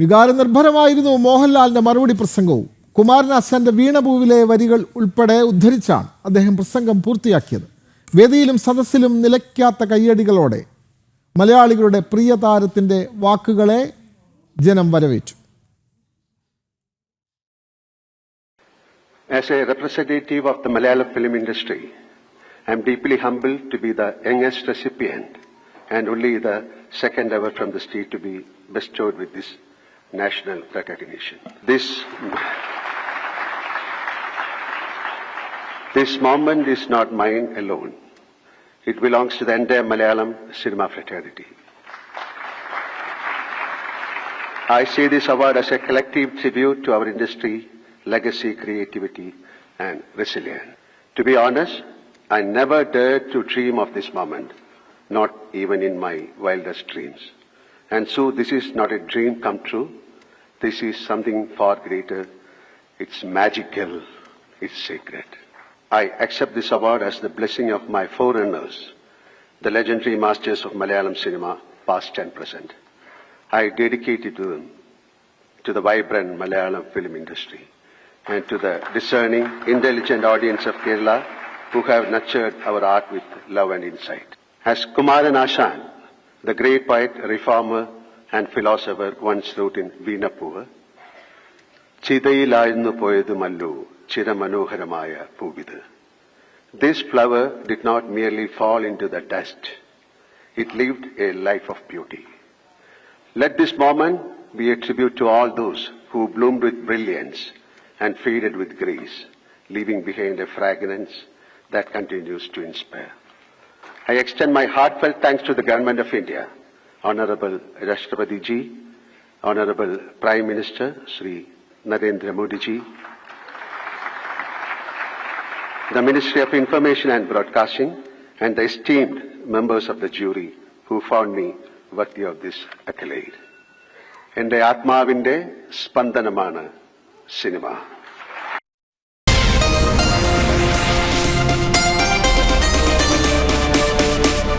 വികാരനിർഭരമായിരുന്നു മോഹൻലാലിന്റെ മറുപടി പ്രസംഗവും. കുമാരനാശാന്റെ വീണപൂവിലെ വരികൾ ഉൾപ്പെടെ ഉദ്ധരിച്ചാണ് അദ്ദേഹം പ്രസംഗം പൂർത്തിയാക്കിയത്. വേദിയിലും സദസ്സിലും നിലയ്ക്കാത്ത കയ്യടികളോടെ മലയാളികളുടെ പ്രിയ താരത്തിന്റെ വാക്കുകളെ ജനം വരവേറ്റു. As a representative of the Malayalam film industry, I am deeply humbled to be the youngest recipient and only the second ever from the state to be bestowed with this national recognition. This moment is not mine alone. It belongs to the entire Malayalam cinema fraternity. I see this award as a collective tribute to our industry, legacy, creativity, and resilience. To be honest, I never dared to dream of this moment, not even in my wildest dreams. And so this is not a dream come true. This is something far greater. It's magical. It's sacred. I accept this award as the blessing of my forerunners, the legendary masters of Malayalam cinema, past and present. I dedicate it to them, to the vibrant Malayalam film industry, and to the discerning, intelligent audience of Kerala who have nurtured our art with love and insight. As Kumaranashan, the great poet, reformer, and philosopher once wrote in Veena-Poovu, "Chidayilazhnu poyathumallu chiramanoharamaya poovidu." This flower did not merely fall into the dust. It lived a life of beauty. Let this moment be a tribute to all those who bloomed with brilliance and faded with grace, leaving behind a fragrance that continues to inspire. I extend my heartfelt thanks to the Government of India, Honorable Rashtrapati Ji, Honorable Prime Minister Shri Narendra Modi Ji, the Ministry of Information and Broadcasting, and the esteemed members of the jury who found me worthy of this accolade. എൻ്റെ ആത്മാവിൻ്റെ സ്പന്ദനമാണ് cinema.